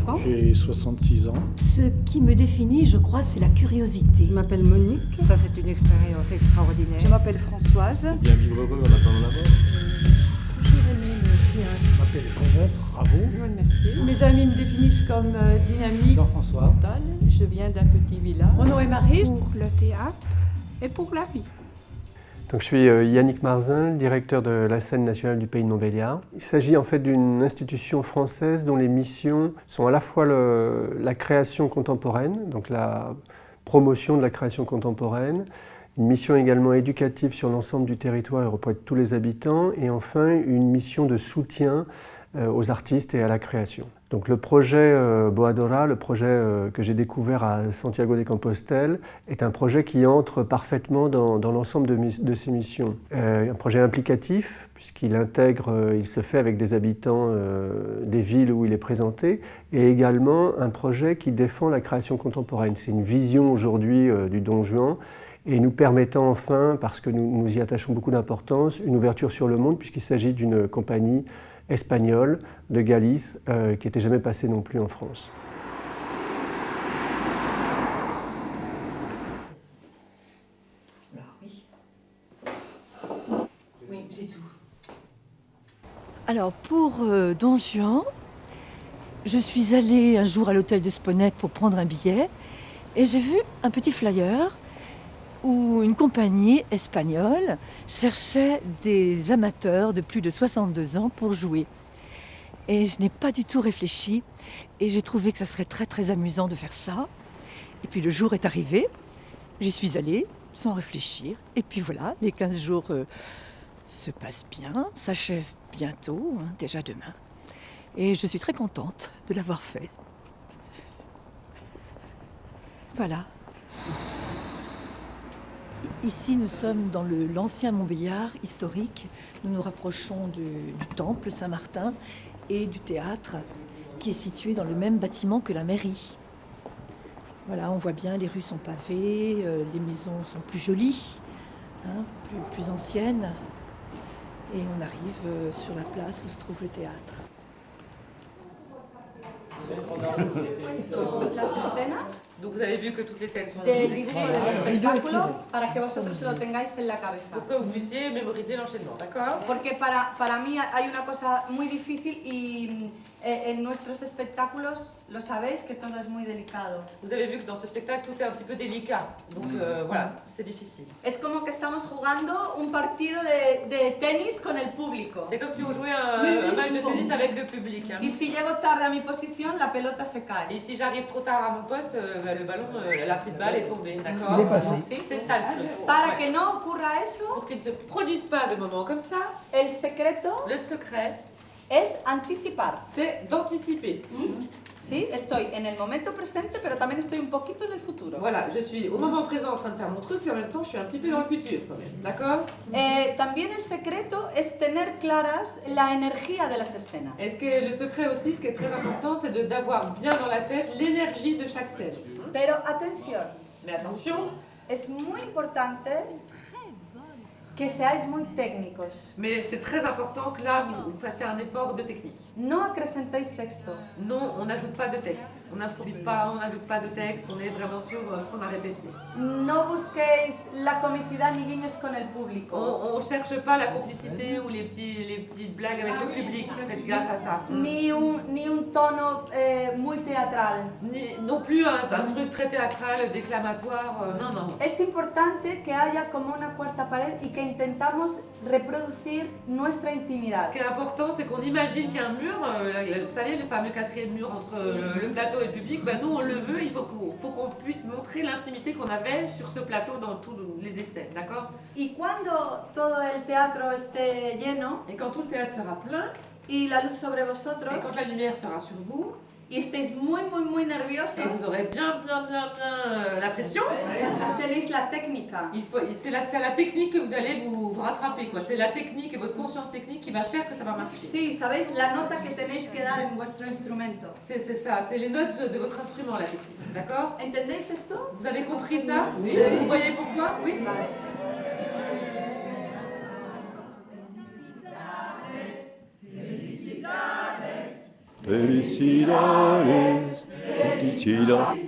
enfants? J'ai 66 ans. Ce qui me définit, je crois, c'est la curiosité. Je m'appelle Monique. Ça, c'est une expérience extraordinaire. Je m'appelle Françoise. Bien vivre heureux en attendant la mort. Toujours aimé le théâtre. Je m'appelle Joseph Rabot. Merci. Mes amis me définissent comme dynamique. Jean-François. Je viens d'un petit village. Mon nom est Marie. Pour le théâtre et pour la vie. Donc, je suis Yannick Marzin, directeur de la scène nationale du Pays de Montbéliard. Il s'agit en fait d'une institution française dont les missions sont à la fois la création contemporaine, donc la promotion de la création contemporaine, une mission également éducative sur l'ensemble du territoire et auprès de tous les habitants, et enfin une mission de soutien aux artistes et à la création. Donc le projet Boadora, le projet que j'ai découvert à Santiago de Compostelle, est un projet qui entre parfaitement dans l'ensemble de ces missions. Un projet implicatif, puisqu'il intègre, il se fait avec des habitants des villes où il est présenté, et également un projet qui défend la création contemporaine. C'est une vision aujourd'hui du Don Juan, et nous permettant enfin, parce que nous y attachons beaucoup d'importance, une ouverture sur le monde, puisqu'il s'agit d'une compagnie espagnole de Galice qui n'était jamais passée non plus en France. Oui, j'ai tout. Alors, pour Don Juan, je suis allée un jour à l'hôtel de Sponec pour prendre un billet et j'ai vu un petit flyer où une compagnie espagnole cherchait des amateurs de plus de 62 ans pour jouer. Et je n'ai pas du tout réfléchi et j'ai trouvé que ça serait très très amusant de faire ça. Et puis le jour est arrivé, j'y suis allée sans réfléchir. Et puis voilà, les 15 jours se passent bien, s'achèvent bientôt, déjà demain. Et je suis très contente de l'avoir fait. Voilà. Ici, nous sommes dans l'ancien Montbéliard historique. Nous nous rapprochons du temple Saint-Martin et du théâtre, qui est situé dans le même bâtiment que la mairie. Voilà, on voit bien, les rues sont pavées, les maisons sont plus jolies, plus anciennes. Et on arrive sur la place où se trouve le théâtre. Las escenas Donc vous avez vu que toutes les scènes sont del libro del espectáculo tiré. para que vosotros lo tengáis en la cabeza. pour que vous puissiez mémoriser l'enchaînement, d'accord? Porque para mí hay una cosa muy difícil y en nuestros espectáculos lo sabéis que todo es muy delicado. Vous avez vu que dans ce spectacle, tout est un petit peu délicat. Donc voilà, c'est difficile. Es como que estamos jugando un partido de tenis con el público. C'est comme si on jouait un match de tennis avec le public. Hein. Y si llego tarde a mi posición, la pelota se cae. Et si j'arrive trop tard à mon poste, le ballon, la petite balle est tombée, d'accord? Il est passé. ¿Sí? C'est ça le truc. Para Ouais. que no ocurra eso, Pour qu'il ne se produise pas de moments comme ça, el secreto le secret, es anticipar. c'est d'anticiper. Sí, estoy en el momento presente, pero también estoy un poquito en el futuro. Voilà, je suis au moment présent en train de faire mon truc, puis en même temps, je suis un petit peu dans le futur, quand même, d'accord? También el secreto es tener claras la energía de las escenas. Est-ce que le secret aussi, ce qui est très important, c'est d'avoir bien dans la tête l'énergie de chaque scène. Pero atención, Mais attention, es muy importante que seáis muy técnicos. mais c'est très important que là, vous fassiez un effort de technique. No acrecentéis texto. Non, on n'ajoute pas de texte. On n'improvise pas, on n'ajoute pas de texte, on est vraiment sur ce qu'on a répété. No busquéis la comicidad ni guiños con el público. On ne cherche pas la complicité ou les petites blagues avec le public, faites gaffe à ça. Ni un tono muy teatral. Non plus un truc très théâtral, déclamatoire, non, non. Es importante que haya como una cuarta pared y que intentamos reproducir nuestra Ce intimidad. qui est important, c'est qu'on imagine qu'il y a un mur, vous savez, le fameux quatrième mur entre le plateau et le public, ben nous on le veut, il faut qu'on puisse montrer l'intimité qu'on avait sur ce plateau dans tous les essais, d'accord? Y cuando todo el teatro esté lleno Et quand tout le théâtre sera plein, y la luz sobre et quand vosotros la lumière sera sur vous, y estéis muy nerviosos, et vous aurez bien la pression, tenéis la técnica. c'est la technique que vous allez vous rattraper, quoi. C'est la technique et votre conscience technique qui va faire que ça va marcher. Sí, sabéis la nota que tenéis que dar en vuestro instrumento. C'est ça, c'est les notes de votre instrument, la technique, d'accord? ¿Entendéis esto? Vous avez compris ça? Vous voyez pourquoi? Oui.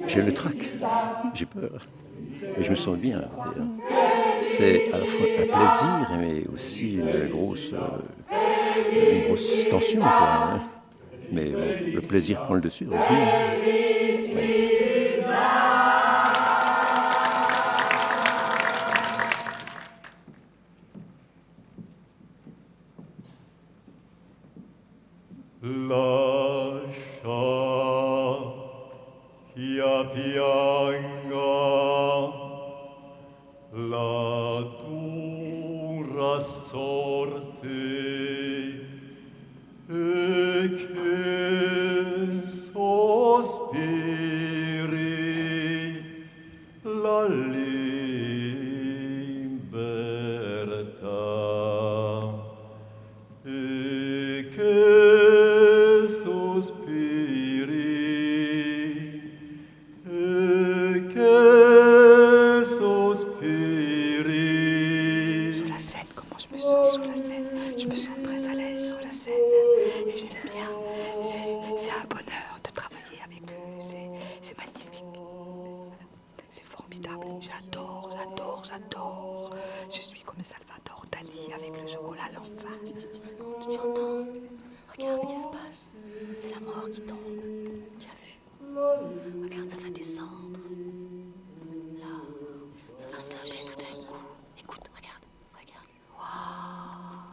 J'ai le trac, j'ai peur, et je me sens bien. C'est à la fois un plaisir, mais aussi une grosse tension, quoi. Mais bon, le plaisir prend le dessus. Lascia pianga la dura sorte e che sospiri la libertà e che Je me sens très à l'aise sur la scène et j'aime bien. C'est un bonheur de travailler avec eux. C'est magnifique. C'est formidable. J'adore. Je suis comme Salvador Dali avec le chocolat à l'enfant. Tu entends? Regarde ce qui se passe. C'est la mort qui tombe. Tu as vu? Regarde, ça va descendre. Là, ça va se lâcher tout d'un coup. Écoute, regarde. Waouh!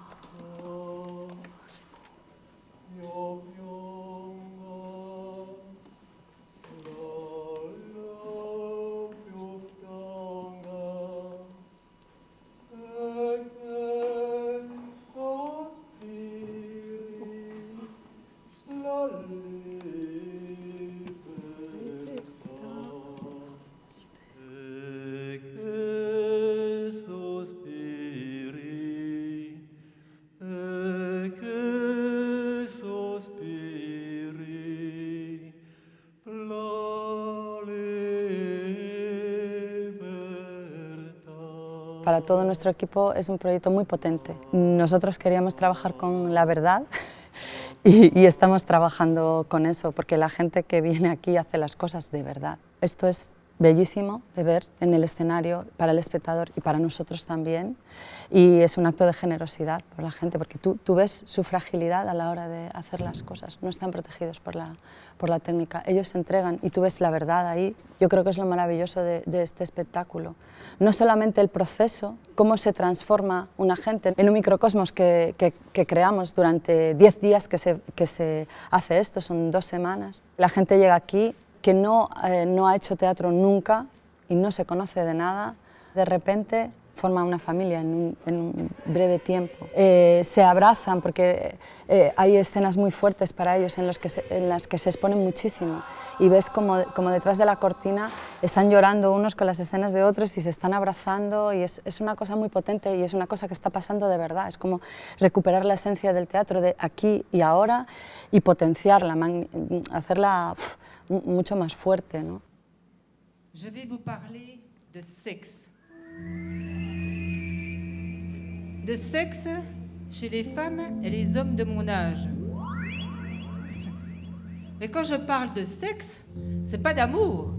C'est beau. Para todo nuestro equipo es un proyecto muy potente. Nosotros queríamos trabajar con la verdad y estamos trabajando con eso, porque la gente que viene aquí hace las cosas de verdad. Esto es bellísimo de ver en el escenario para el espectador y para nosotros también, y es un acto de generosidad por la gente, porque tú ves su fragilidad a la hora de hacer las cosas, no están protegidos por la técnica, ellos se entregan y tú ves la verdad ahí. Yo creo que es lo maravilloso de este espectáculo, no solamente el proceso, cómo se transforma una gente en un microcosmos que creamos durante 10 días que se hace esto, son 2 semanas. La gente llega aquí que no ha hecho teatro nunca y no se conoce de nada, de repente forman una familia en un breve tiempo. Se abrazan porque hay escenas muy fuertes para ellos en las que se exponen muchísimo y ves como detrás de la cortina están llorando unos con las escenas de otros y se están abrazando, y es una cosa muy potente y es una cosa que está pasando de verdad. Es como recuperar la esencia del teatro de aquí y ahora y potenciarla, hacerla mucho más fuerte, ¿no? Je vais vous parler de sexe. De sexe chez les femmes et les hommes de mon âge. Mais quand je parle de sexe, c'est pas d'amour.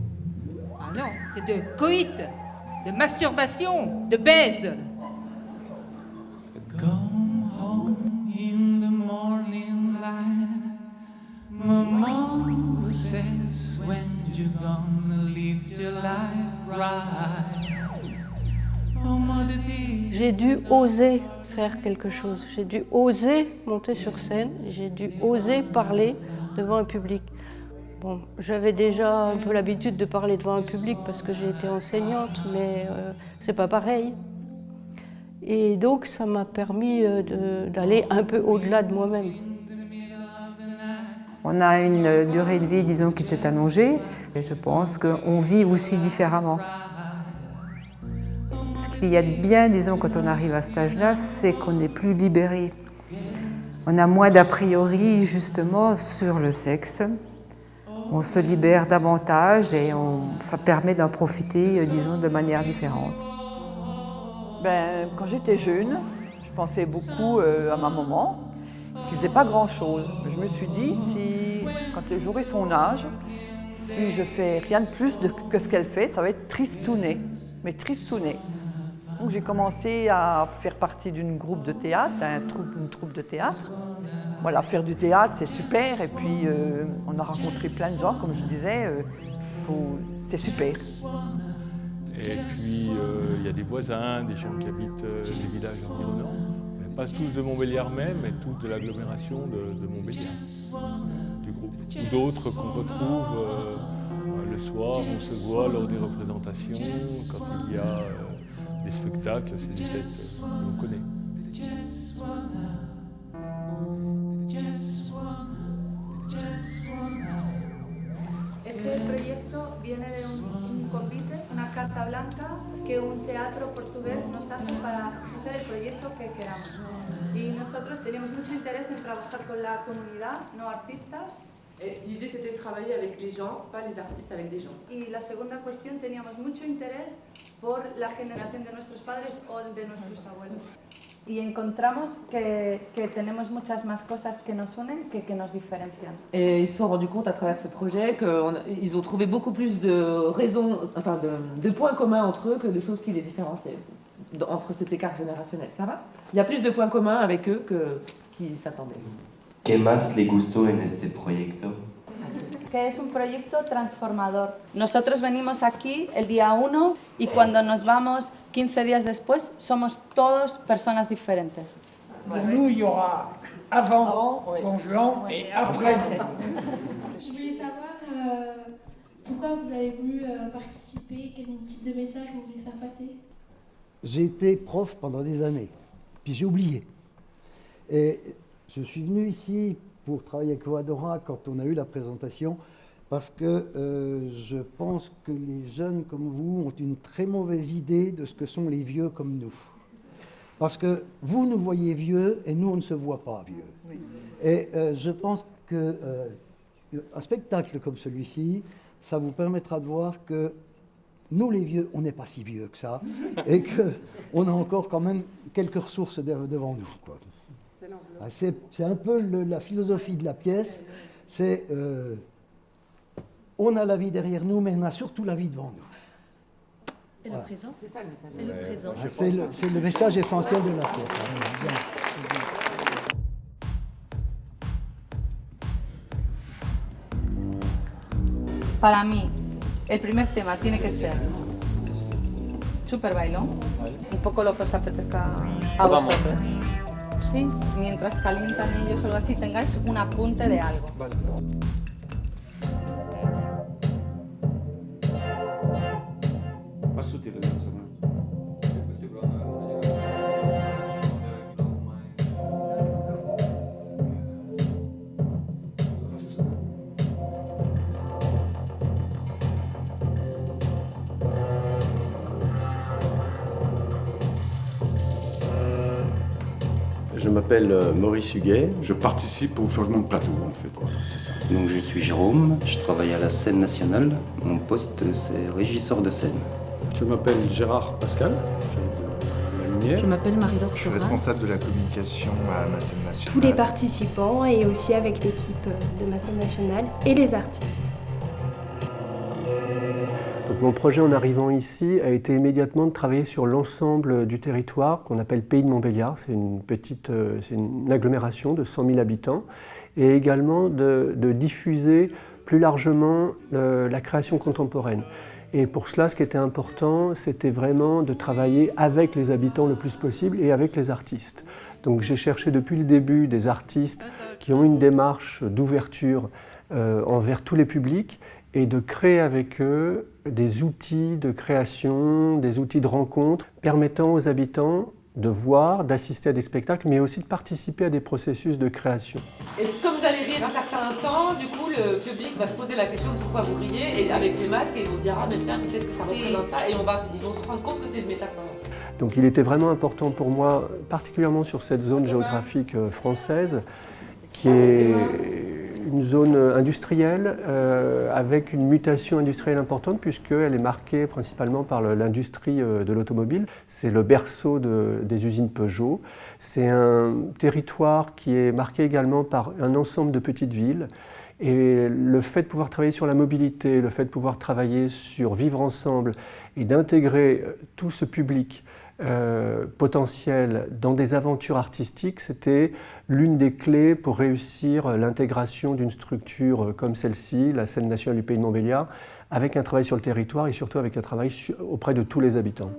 Ah non, c'est de coït, de masturbation, de baise. Come home in the morning light. Mama says, when you gonna live your life right? J'ai dû oser faire quelque chose, j'ai dû oser monter sur scène, j'ai dû oser parler devant un public. Bon, j'avais déjà un peu l'habitude de parler devant un public parce que j'ai été enseignante, mais c'est pas pareil. Et donc ça m'a permis d'aller un peu au-delà de moi-même. On a une durée de vie, disons, qui s'est allongée, et je pense qu'on vit aussi différemment. Ce qu'il y a de bien, disons, quand on arrive à cet âge-là, c'est qu'on est plus libéré. On a moins d'a priori, justement, sur le sexe. On se libère davantage et ça permet d'en profiter, disons, de manière différente. Quand j'étais jeune, je pensais beaucoup à ma maman. qui ne faisait pas grand-chose. Je me suis dit, quand j'aurai son âge, si je fais rien de plus que ce qu'elle fait, ça va être tristounet, mais tristounet. Donc j'ai commencé à faire partie d'une groupe de théâtre, une troupe de théâtre. Voilà, faire du théâtre, c'est super. Et puis on a rencontré plein de gens, comme je disais, c'est super. Et puis il y a des voisins, des gens qui habitent les villages environnants. Pas tous de Montbéliard même, mais tous de l'agglomération de Montbéliard, du groupe. Ou d'autres qu'on retrouve le soir, on se voit lors des représentations, quand il y a des spectacles, c'est des têtes qu'on connaît. Este proyecto viene de un convite, una carta blanca que un teatro portugués nos hace para hacer el proyecto que queramos. Y nosotros teníamos mucho interés en trabajar con la comunidad, no artistas. L'idée c'était de travailler avec les gens, pas les artistes, avec des gens. Y la segunda cuestión, teníamos mucho interés por la generación de nuestros padres o de nuestros abuelos. Y encontramos que tenemos muchas más cosas que nos unen que nos diferencian. Et ils se sont rendus compte à travers ce projet qu'ils ont trouvé beaucoup plus de raisons, enfin de points communs entre eux que de choses qui les différenciaient entre cet écart générationnel. Ça va? Il y a plus de points communs avec eux que qui s'attendaient. ¿Qué más le gustó en este proyecto? Que es un proyecto transformador. Nosotros venimos aquí el día 1 y cuando nos vamos 15 días después somos todos personas diferentes. Pour nous, il y aura avant Don Juan et après. Je voulais savoir pourquoi vous avez voulu participer, quel type de message vous voulez faire passer. J'ai été prof pendant des années, puis j'ai oublié. Et je suis venu ici pour travailler avec Voadora quand on a eu la présentation, parce que je pense que les jeunes comme vous ont une très mauvaise idée de ce que sont les vieux comme nous. Parce que vous nous voyez vieux et nous on ne se voit pas vieux. Oui. Et je pense qu'un spectacle comme celui-ci, ça vous permettra de voir que nous les vieux, on n'est pas si vieux que ça, et qu'on a encore quand même quelques ressources devant nous, quoi. C'est un peu la philosophie de la pièce, c'est on a la vie derrière nous, mais on a surtout la vie devant nous. Et voilà. Le présent, c'est ça le message. Et le présent. C'est le message essentiel de la pièce. Para mí, el primer tema tiene que ser Super Bailón, un poco lo que os apetezca a vosotros. Sí, mientras calientan ellos o algo así, tengáis un apunte de algo. Vale. Je m'appelle Maurice Huguet, je participe au changement de plateau en fait, voilà, c'est ça. Donc je suis Jérôme, je travaille à la scène nationale, mon poste c'est régisseur de scène. Je m'appelle Gérard Pascal, je fais de la lumière. Je m'appelle Marie-Laure Je suis responsable de la communication à ma scène nationale. Tous les participants et aussi avec l'équipe de ma scène nationale et les artistes. Donc mon projet en arrivant ici a été immédiatement de travailler sur l'ensemble du territoire qu'on appelle Pays de Montbéliard. C'est une agglomération de 100 000 habitants et également de diffuser plus largement la création contemporaine. Et pour cela, ce qui était important, c'était vraiment de travailler avec les habitants le plus possible et avec les artistes. Donc j'ai cherché depuis le début des artistes qui ont une démarche d'ouverture envers tous les publics et de créer avec eux des outils de création, des outils de rencontre permettant aux habitants de voir, d'assister à des spectacles, mais aussi de participer à des processus de création. Et comme vous allez rire un certain temps, du coup le public va se poser la question de pourquoi vous riez, et avec les masques, ils vont dire ah mais tiens peut-être que ça représente ça, et ils vont se rendre compte que c'est une métaphore. Donc il était vraiment important pour moi, particulièrement sur cette zone géographique française, qui est une zone industrielle avec une mutation industrielle importante puisqu'elle est marquée principalement par l'industrie de l'automobile. C'est le berceau des usines Peugeot. C'est un territoire qui est marqué également par un ensemble de petites villes. Et le fait de pouvoir travailler sur la mobilité, le fait de pouvoir travailler sur vivre ensemble et d'intégrer tout ce public potentiel dans des aventures artistiques, c'était l'une des clés pour réussir l'intégration d'une structure comme celle-ci, la scène nationale du Pays de Montbéliard, avec un travail sur le territoire et surtout avec un travail auprès de tous les habitants.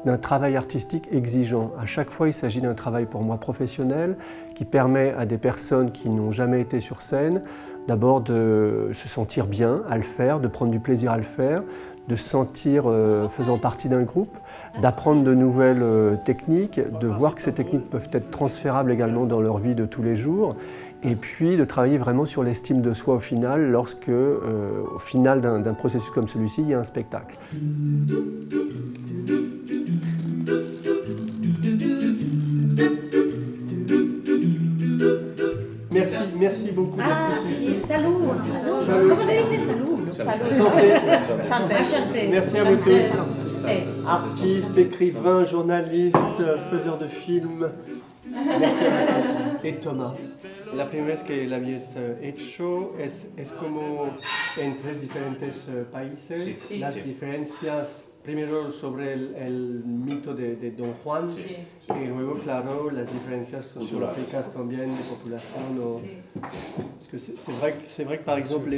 D'un travail artistique exigeant. À chaque fois, il s'agit d'un travail pour moi professionnel qui permet à des personnes qui n'ont jamais été sur scène d'abord de se sentir bien à le faire, de prendre du plaisir à le faire, de se sentir faisant partie d'un groupe, d'apprendre de nouvelles techniques, de voir que ces techniques peuvent être transférables également dans leur vie de tous les jours, et puis de travailler vraiment sur l'estime de soi au final, lorsque, au final d'un processus comme celui-ci, il y a un spectacle. Merci beaucoup. Ah, sí, salud. ¿Cómo se dice salud? Santé. Merci à vous tous. Artistes, écrivains, journalistes, faiseurs de films. Merci à vous tous. Et Thomas. La primera vez que la habéis hecho es como en tres diferentes países. Sí. Las diferencias, primero sobre el mito de Don Juan, y luego, claro, las diferencias sociológicas también de población. Parce que c'est vrai que par exemple,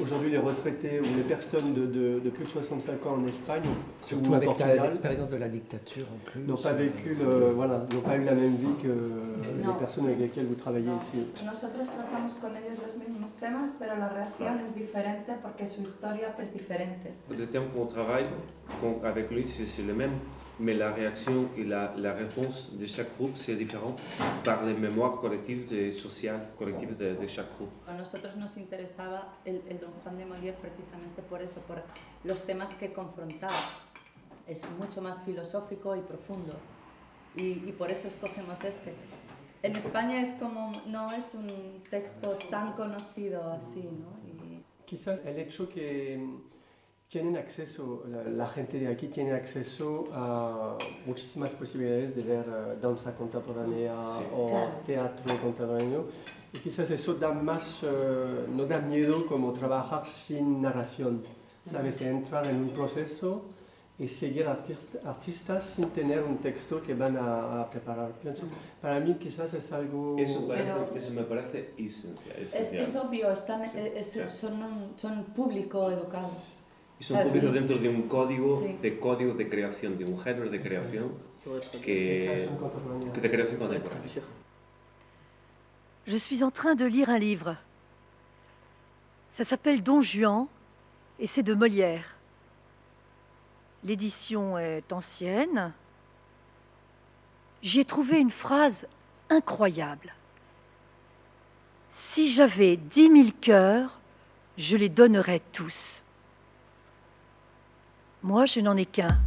aujourd'hui, les retraités ou les personnes de plus de 65 ans en Espagne, surtout ou au avec Portugal, l'expérience de la dictature en plus, n'ont pas vécu, n'ont pas eu la même vie que les personnes avec lesquelles vous travaillez ici. Nosotros tratamos con ellos los mismos temas, pero la reacción es diferente porque su historia es diferente. Le thème qu'on travaille avec lui, c'est le même, mais la réaction et la réponse de chaque groupe, c'est différent par les mémoires collectives et sociales collectives de chaque groupe. A nosotros nos interesaba el Don Juan de Molière precisamente por eso, por los temas que confrontaba. Es mucho más filosófico y profundo, y por eso escogemos este. En España es como, no es un texto tan conocido así, ¿no? Quizás el hecho que tienen acceso, la gente de aquí tiene acceso a muchísimas posibilidades de ver danza contemporánea o teatro contemporáneo, y quizás eso da más, no da miedo como trabajar sin narración, ¿sabes? Entrar en un proceso y seguir artistas sin tener un texto que van a preparar. Pienso, para mí quizás es algo... Eso me parece esencial. Es obvio, son público educado. Y son públicos dentro de un código, de creación, de un género de creación de creación contemporánea. Je suis en train de lire un livre. Ça s'appelle Don Juan et c'est de Molière. L'édition est ancienne. J'y ai trouvé une phrase incroyable. Si j'avais 10 000 cœurs, je les donnerais tous. Moi, je n'en ai qu'un.